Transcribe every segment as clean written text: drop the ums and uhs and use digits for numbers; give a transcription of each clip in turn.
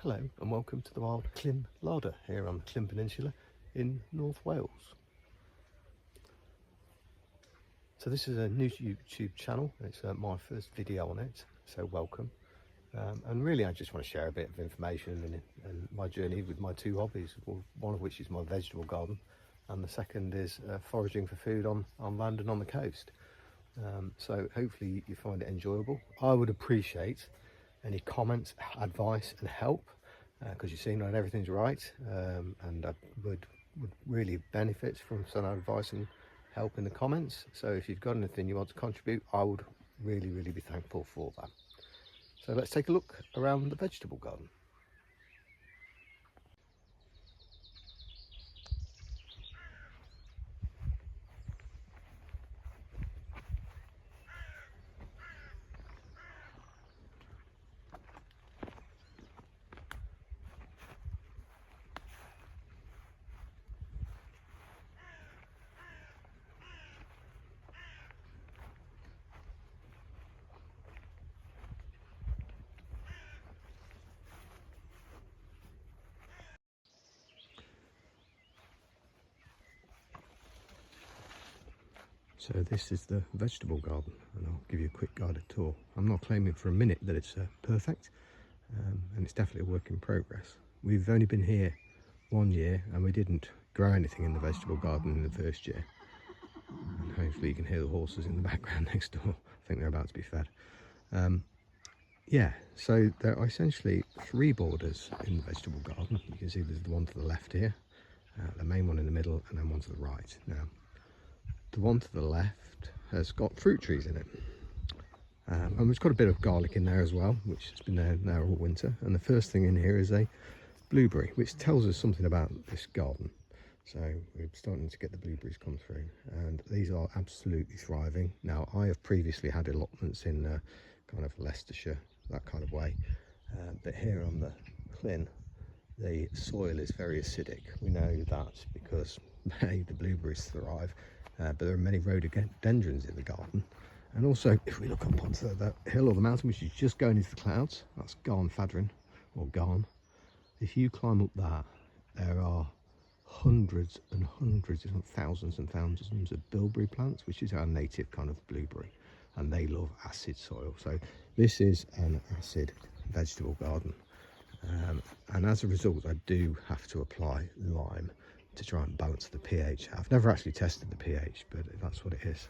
Hello and welcome to the Wild Llyn Larder here on the Llyn Peninsula in North Wales. So this is a new YouTube channel. It's my first video on it, so welcome. And really I just want to share a bit of information and my journey with my two hobbies, one of which is my vegetable garden and the second is foraging for food on land and on the coast. So hopefully you find it enjoyable. I would appreciate any comments, advice and help, because you see not everything's right, and I would really benefit from some advice and help in the comments. So if you've got anything you want to contribute, I would really be thankful for that. So let's take a look around the vegetable garden. So this is the vegetable garden and I'll give you a quick guided tour. I'm not claiming for a minute that it's perfect, and it's definitely a work in progress. We've only been here 1 year and we didn't grow anything in the vegetable garden in the first year. And hopefully you can hear the horses in the background next door. I think they're about to be fed. Yeah, so there are essentially 3 borders in the vegetable garden. You can see there's the one to the left here, the main one in the middle, and then one to the right. Now, the one to the left has got fruit trees in it, and it's got a bit of garlic in there as well, which has been there all winter. And the first thing in here is a blueberry, which tells us something about this garden. So we're starting to get the blueberries come through, and these are absolutely thriving. Now, I have previously had allotments in kind of Leicestershire, that kind of way, but here on the Llyn, the soil is very acidic. We know that because the blueberries thrive, but there are many rhododendrons in the garden. And also, if we look up onto the hill or the mountain, which is just going into the clouds, that's Llyn Fadrin, or Garn. If you climb up that, there are hundreds and hundreds, if not thousands and thousands of bilberry plants, which is our native kind of blueberry, and they love acid soil. So this is an acid vegetable garden, and as a result I do have to apply lime to try and balance the pH. I've never actually tested the pH, but that's what it is.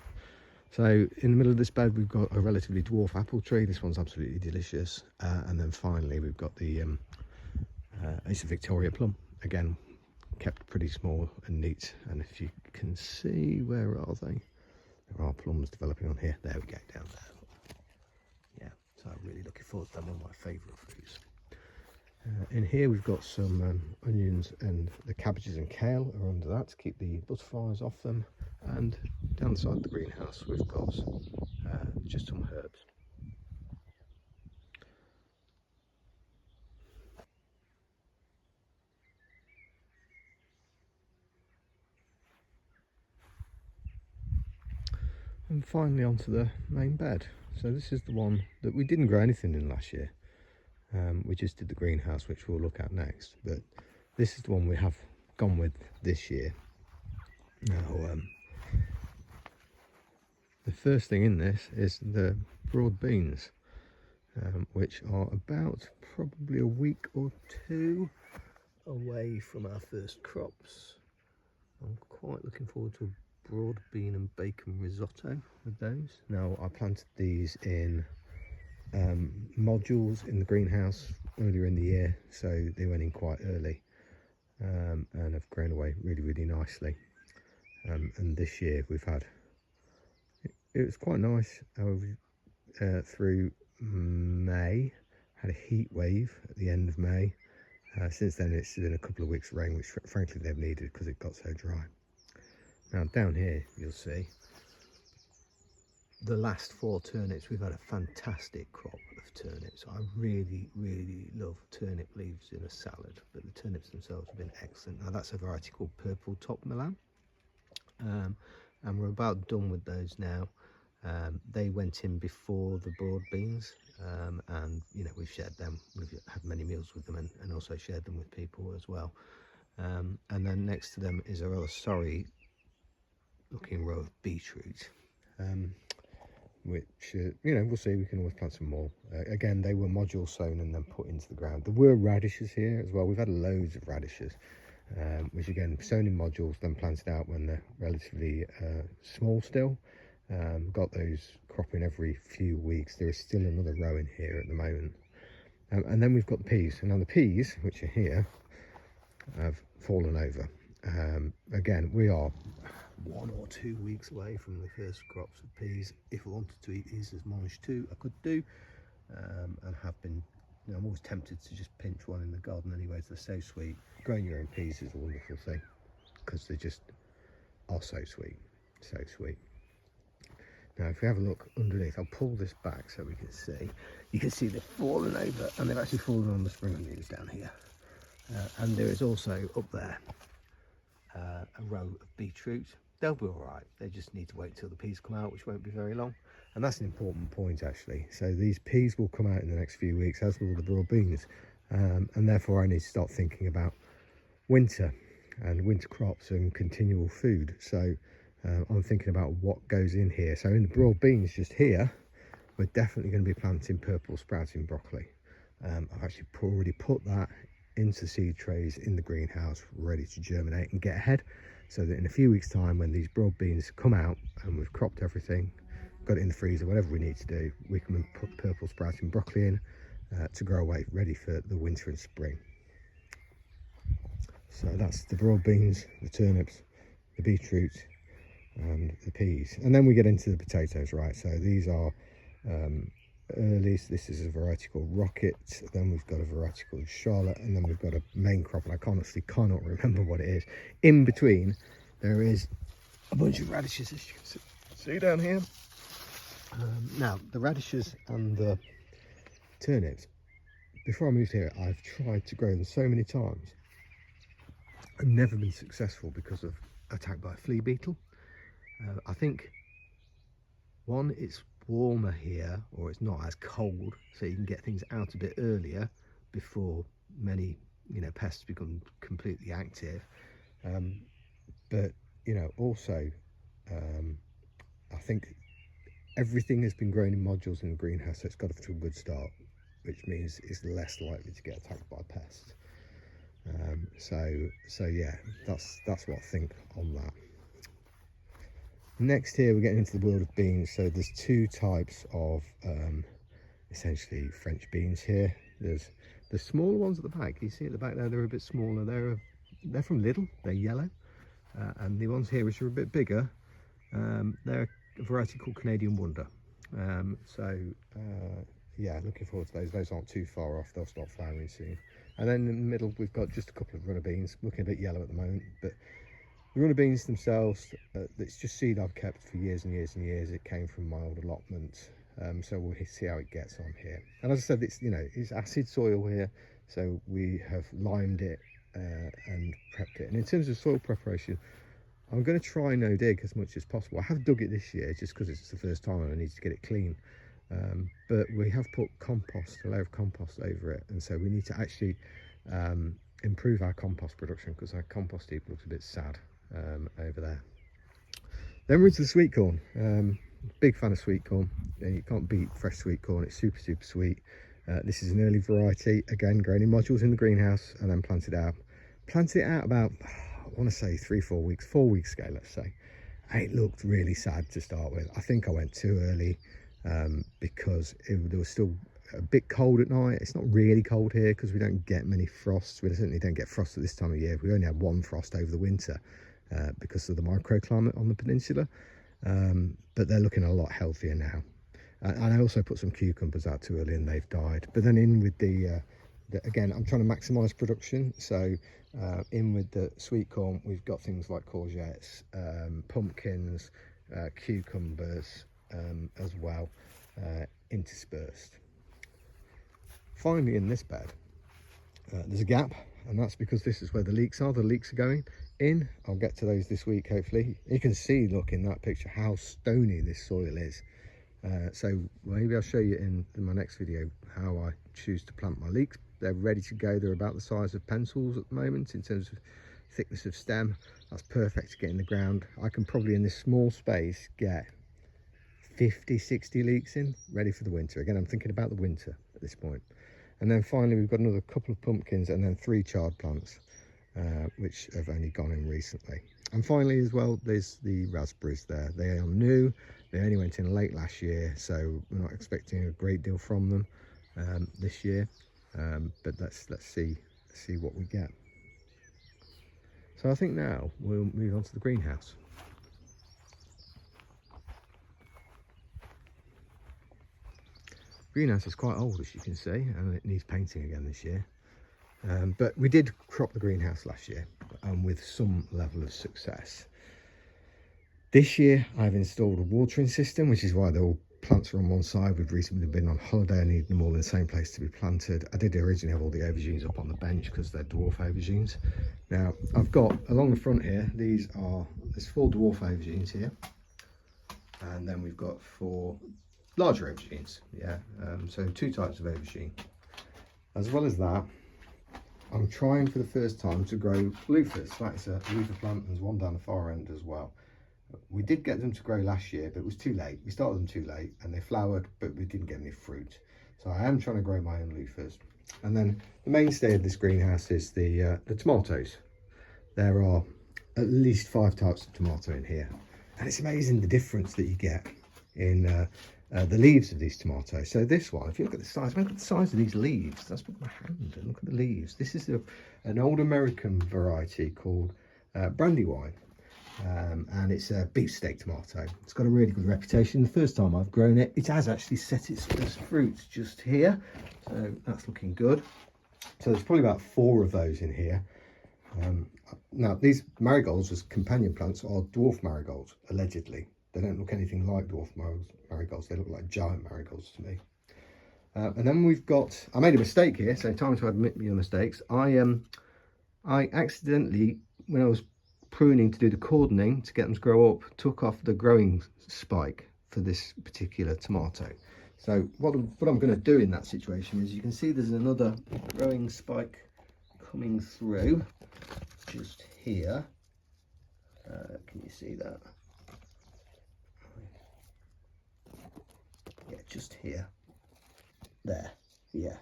So in the middle of this bed we've got a relatively dwarf apple tree. This one's absolutely delicious, and then finally we've got the it's a Victoria plum, again kept pretty small and neat. And if you can see, where are they? There are plums developing on here. There we go, down there. Yeah, so I'm really looking forward to them, one of my favourite fruits. In here we've got some onions, and the cabbages and kale are under that to keep the butterflies off them. And down the side of the greenhouse we've got just some herbs. And finally onto the main bed. So this is the one that we didn't grow anything in last year. We just did the greenhouse, which we'll look at next, but this is the one we have gone with this year. Now, the first thing in this is the broad beans, which are about probably a week or 2 away from our first crops. I'm quite looking forward to a broad bean and bacon risotto with those. Now, I planted these in modules in the greenhouse earlier in the year, so they went in quite early, and have grown away really nicely. And this year we've had, it was quite nice through May, had a heat wave at the end of May. Since then it's been a couple of weeks rain, which frankly they've needed because it got so dry. Now down here you'll see the last 4 turnips. We've had a fantastic crop of turnips. I really love turnip leaves in a salad, but the turnips themselves have been excellent. Now that's a variety called Purple Top Milan, and we're about done with those now. They went in before the broad beans, and we've shared them. We've had many meals with them, and also shared them with people as well. And then next to them is a rather sorry looking row of beetroot, which we'll see. We can always plant some more. Again, they were module sown and then put into the ground. There were radishes here as well. We've had loads of radishes, which again sown in modules, then planted out when they're relatively small still. Got those cropping every few weeks. There is still another row in here at the moment, and then we've got the peas. And now the peas, which are here, have fallen over. Again, we are 1 or 2 weeks away from the first crops of peas. If I wanted to eat these as mange too, I could do, and have been. I'm always tempted to just pinch one in the garden anyway. They're so sweet. Growing your own peas is a wonderful thing because they just are so sweet, so sweet. Now, if we have a look underneath, I'll pull this back so we can see. You can see they've fallen over, and they've actually fallen on the spring onions down here. And there is also up there a row of beetroot. They'll be all right. They just need to wait till the peas come out, which won't be very long. And that's an important point, actually. So these peas will come out in the next few weeks, as will the broad beans. And therefore, I need to start thinking about winter and winter crops and continual food. So I'm thinking about what goes in here. So in the broad beans just here, we're definitely going to be planting purple sprouting broccoli. I've actually already put that into seed trays in the greenhouse, ready to germinate and get ahead, so that in a few weeks time, when these broad beans come out and we've cropped everything, got it in the freezer, whatever we need to do, we can put purple sprouting broccoli in to grow away, ready for the winter and spring. So that's the broad beans, the turnips, the beetroot and the peas. And then we get into the potatoes, right? So these are early. This is a variety called Rocket, then we've got a variety called Charlotte, and then we've got a main crop, and I cannot remember what it is. In between there is a bunch of radishes, as you can see down here. Now the radishes and the turnips, before I moved here, I've tried to grow them so many times. I've never been successful because of attack by a flea beetle. I think one, it's warmer here, or it's not as cold, so you can get things out a bit earlier before many pests become completely active. But also I think everything has been grown in modules in the greenhouse, so it's got off to a good start, which means it's less likely to get attacked by pests. So yeah, that's what I think on that. Next here we're getting into the world of beans. So there's two types of essentially French beans here. There's the smaller ones at the back. You see at the back there, they're a bit smaller. They're from Lidl. They're yellow. And the ones here which are a bit bigger, they're a variety called Canadian Wonder. Yeah, looking forward to those. Those aren't too far off. They'll start flowering soon. And then in the middle we've got just a couple of runner beans, looking a bit yellow at the moment, but the runner beans themselves, it's just seed I've kept for years and years and years. It came from my old allotment, so we'll see how it gets on here. And as I said, it's acid soil here, so we have limed it and prepped it. And in terms of soil preparation, I'm going to try no dig as much as possible. I have dug it this year just because it's the first time and I need to get it clean. But we have put a layer of compost over it, and so we need to actually improve our compost production, because our compost heap looks a bit sad over there. Then we're into the sweet corn. Big fan of sweet corn. You can't beat fresh sweet corn. It's super sweet. This is an early variety, again grown in modules in the greenhouse and then planted out about, I want to say 4 weeks ago, let's say. And it looked really sad to start with. I think I went too early because there was still a bit cold at night. It's not really cold here because we don't get many frosts. We certainly don't get frost at this time of year. We only had one frost over the winter because of the microclimate on the peninsula, but they're looking a lot healthier now. And I also put some cucumbers out too early and they've died. But then in with the again, I'm trying to maximise production, so in with the sweet corn we've got things like courgettes, pumpkins, cucumbers as well, interspersed. Finally, in this bed there's a gap, and that's because this is where the leeks are. The leeks are going in. I'll get to those this week, hopefully. You can see, look in that picture, how stony this soil is. So maybe I'll show you in my next video how I choose to plant my leeks. They're ready to go. They're about the size of pencils at the moment in terms of thickness of stem. That's perfect to get in the ground. I can probably in this small space get 50-60 leeks in, ready for the winter. Again, I'm thinking about the winter at this point. And then finally we've got another couple of pumpkins and then 3 chard plants, which have only gone in recently. And finally as well, there's the raspberries there. They are new. They only went in late last year, so we're not expecting a great deal from them this year. But let's see what we get. So I think now we'll move on to the greenhouse. Greenhouse is quite old, as you can see, and it needs painting again this year. But we did crop the greenhouse last year, with some level of success. This year I've installed a watering system, which is why the plants are on one side. We've recently been on holiday. I need them all in the same place to be planted. I did originally have all the aubergines up on the bench because they're dwarf aubergines. Now I've got along the front here, there's 4 dwarf aubergines here, and then we've got 4 larger aubergines. So 2 types of aubergine. As well as that, I'm trying for the first time to grow loofahs. That's a loofah plant. There's one down the far end as well. We did get them to grow last year, but it was too late. We started them too late and they flowered, but we didn't get any fruit. So I am trying to grow my own loofahs. And then the mainstay of this greenhouse is the tomatoes. There are at least 5 types of tomato in here. And it's amazing the difference that you get in the leaves of these tomatoes. So this one, if you look at the size, look at the size of these leaves. That's with my hand, and look at the leaves. This is an old American variety called Brandywine. And it's a beefsteak tomato. It's got a really good reputation. The first time I've grown it, it has actually set its first fruits just here, so that's looking good. So there's probably about 4 of those in here. Now these marigolds as companion plants are dwarf marigolds, allegedly. They don't look anything like dwarf marigolds. They look like giant marigolds to me. And then we've got, I made a mistake here, so time to admit your mistakes. I accidentally, when I was pruning to do the cordoning to get them to grow up, took off the growing spike for this particular tomato. So what I'm going to do in that situation is, you can see there's another growing spike coming through just here. Can you see that? Yeah, just here. There. Yeah.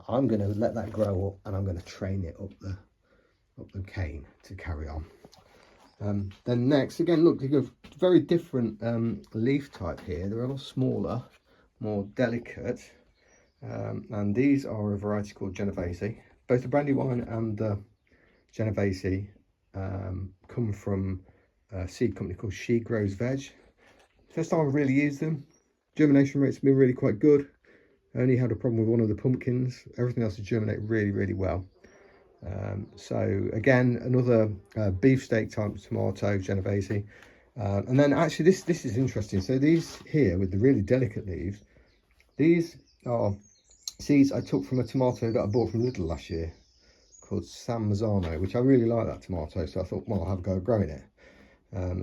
I'm going to let that grow up, and I'm going to train it up the cane to carry on. Then next, again, look, you've got a very different leaf type here. They're a lot smaller, more delicate, and these are a variety called Genovese. Both the Brandywine and the Genovese come from a seed company called She Grows Veg. First time I've really used them. Germination rates have been really quite good. I only had a problem with one of the pumpkins. Everything else has germinated really, really well. So again, another beefsteak type tomato, Genovese. And then actually this is interesting. So these here with the really delicate leaves, these are seeds I took from a tomato that I bought from Lidl last year called San Marzano, which I really like that tomato. So I thought, well, I'll have a go at growing it.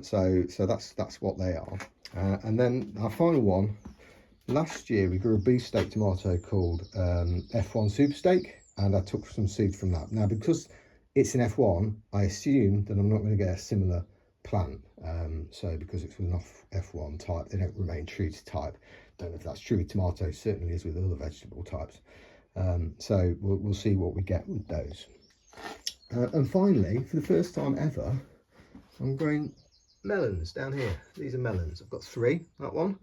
So that's what they are. And then our final one, last year we grew a beefsteak tomato called F1 Super Steak, and I took some seed from that. Now, because it's an F1, I assume that I'm not going to get a similar plant. So because it's an F1 type, they don't remain true to type. Don't know if that's true with tomatoes, certainly is with other vegetable types. So we'll see what we get with those. And finally, for the first time ever, I'm growing melons down here. These are melons. I've got 3. That one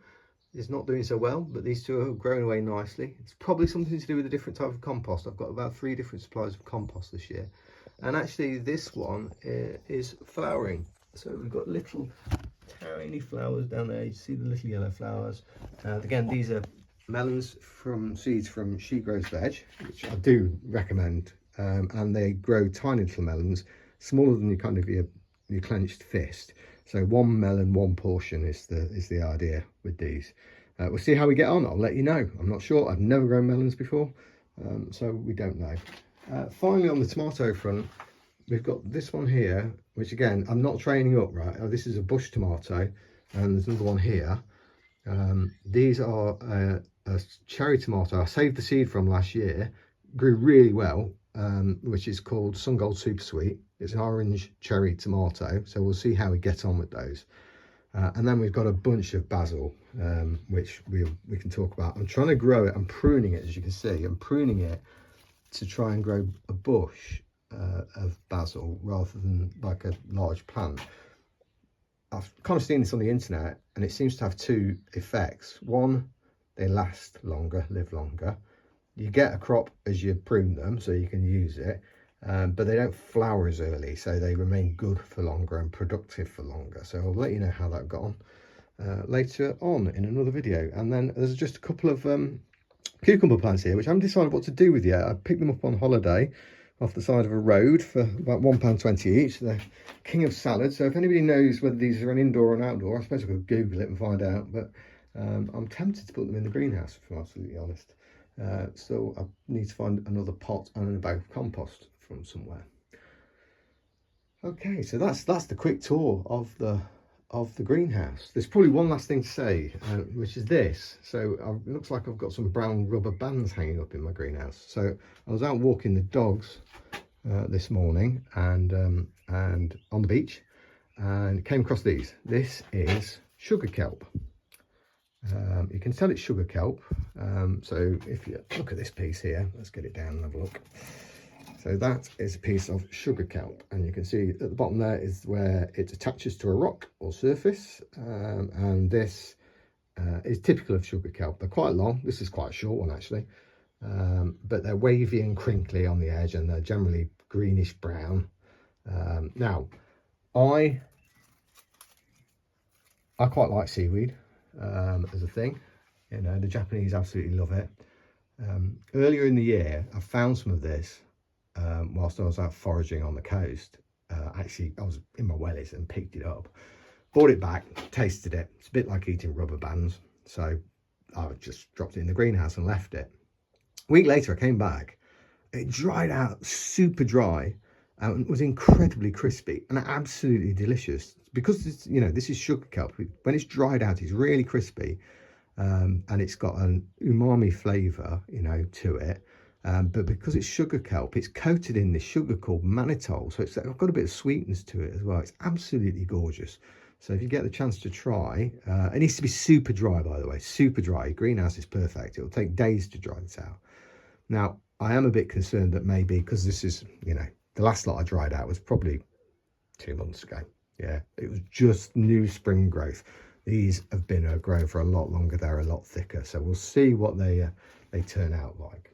is not doing so well, but these 2 are growing away nicely. It's probably something to do with a different type of compost. I've got about 3 different supplies of compost this year, and actually this one is flowering. So we've got little tiny flowers down there. You see the little yellow flowers. Again, these are melons from seeds from She Grows Veg, which I do recommend, and they grow tiny little melons, smaller than your clenched fist. So 1 melon, 1 portion is the idea with these. We'll see how we get on. I'll let you know. I'm not sure. I've never grown melons before, so we don't know. Finally, on the tomato front, we've got this one here, which again, I'm not training up, right? This is a bush tomato, and there's another one here. These are a cherry tomato I saved the seed from last year, grew really well, which is called Sun Gold Super Sweet. It's an orange cherry tomato, so we'll see how we get on with those. And then we've got a bunch of basil, which we can talk about. I'm trying to grow it. I'm pruning it, as you can see. I'm pruning it to try and grow a bush of basil rather than like a large plant. I've kind of seen this on the internet, and it seems to have two effects. One, they last longer, live longer. You get a crop as you prune them, so you can use it, but they don't flower as early, so they remain good for longer and productive for longer. So I'll let you know how that got on later on in another video. And then there's just a couple of cucumber plants here, which I haven't decided what to do with yet. I picked them up on holiday off the side of a road for about £1.20 each. They're king of salad. So if anybody knows whether these are an indoor or an outdoor, I suppose I could Google it and find out. But I'm tempted to put them in the greenhouse, if I'm absolutely honest. So I need to find another pot and a bag of compost from somewhere. Okay, so that's the quick tour of the greenhouse. There's probably one last thing to say, which is this. So it looks like I've got some brown rubber bands hanging up in my greenhouse. So I was out walking the dogs this morning and on the beach, and came across these. This is sugar kelp. You can tell it's sugar kelp. So if you look at this piece here, let's get it down and have a look. So that is a piece of sugar kelp, and you can see at the bottom there is where it attaches to a rock or surface, and this is typical of sugar kelp. They're quite long. This is quite a short one actually, but they're wavy and crinkly on the edge, and they're generally greenish brown. Now I quite like seaweed as a thing. You know, the Japanese absolutely love it. Earlier in the year I found some of this whilst I was out foraging on the coast. Actually, I was in my wellies and picked it up, brought it back, tasted it. It's a bit like eating rubber bands, so I just dropped it in the greenhouse and left it. A week later I came back, it dried out super dry and was incredibly crispy and absolutely delicious, because it's, you know, this is sugar kelp. When it's dried out, it's really crispy, and it's got an umami flavour, you know, to it. But because it's sugar kelp, it's coated in this sugar called mannitol, so it's got a bit of sweetness to it as well. It's absolutely gorgeous. So if you get the chance to try, it needs to be super dry, by the way, super dry. Greenhouse is perfect. It'll take days to dry this out. Now I am a bit concerned that maybe, because this is, you know, the last lot I dried out was probably 2 months ago. Yeah, it was just new spring growth. These have been growing for a lot longer. They're a lot thicker, so we'll see what they turn out like.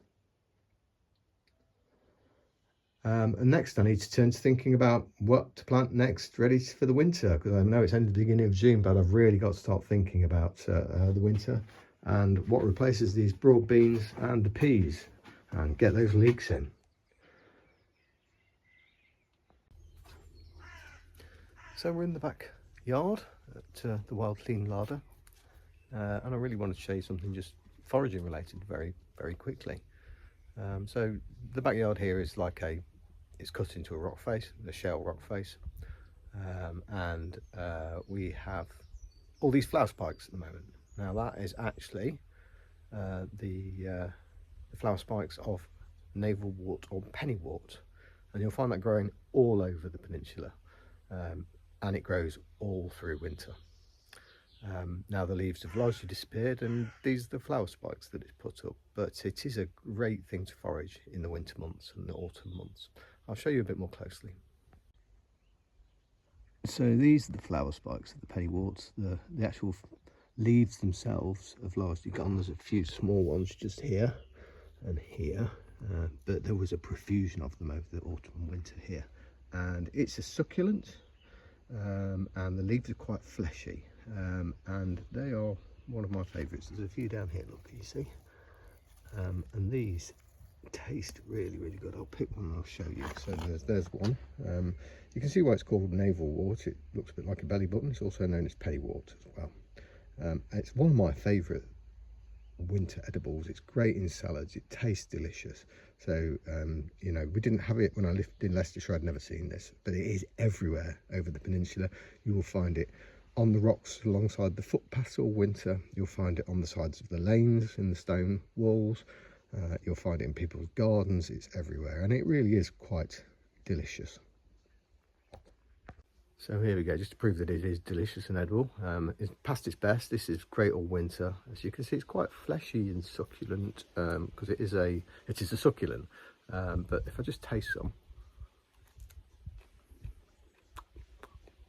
And next I need to turn to thinking about what to plant next, ready for the winter, because I know it's only the beginning of June, but I've really got to start thinking about the winter and what replaces these broad beans and the peas, and get those leeks in. So we're in the backyard at the Wild Llyn Larder, and I really wanted to show you something just foraging related very, very quickly. So the backyard here is like it's cut into a rock face, a shell rock face, and we have all these flower spikes at the moment. Now that is actually the flower spikes of navelwort or pennywort, and you'll find that growing all over the peninsula, and it grows all through winter. Now the leaves have largely disappeared, and these are the flower spikes that it's put up, but it is a great thing to forage in the winter months and the autumn months. I'll show you a bit more closely. So these are the flower spikes of the pennyworts. The actual leaves themselves have largely gone. There's a few small ones just here and here, but there was a profusion of them over the autumn and winter here. And it's a succulent, and the leaves are quite fleshy, and they are one of my favourites. There's a few down here, look, you see, and these taste really, really good. I'll pick one and I'll show you. So there's one. You can see why it's called navelwort. It looks a bit like a belly button. It's also known as pennywort as well. It's one of my favourite winter edibles. It's great in salads. It tastes delicious. So you know, we didn't have it when I lived in Leicestershire. I'd never seen this, but it is everywhere over the peninsula. You will find it on the rocks alongside the footpaths all winter. You'll find it on the sides of the lanes, in the stone walls. You'll find it in people's gardens. It's everywhere, and it really is quite delicious. So here we go, just to prove that it is delicious and edible. It's past its best. This is great all winter. As you can see, it's quite fleshy and succulent, because it is a succulent. But if I just taste some,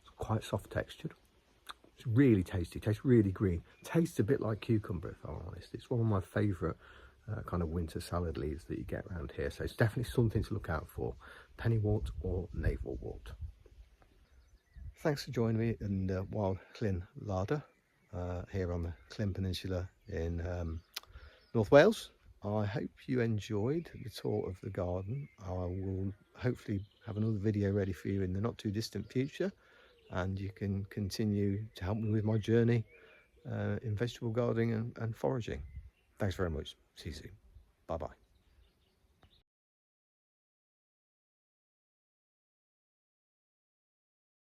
it's quite soft textured. It's really tasty, tastes really green. Tastes a bit like cucumber, if I'm honest. It's one of my favourite kind of winter salad leaves that you get around here. So it's definitely something to look out for. Pennywort or navelwort. Thanks for joining me in Wild Llyn Larder here on the Llyn Peninsula in North Wales. I hope you enjoyed the tour of the garden. I will hopefully have another video ready for you in the not too distant future, and you can continue to help me with my journey in vegetable gardening and foraging. Thanks very much. See you soon. Bye bye.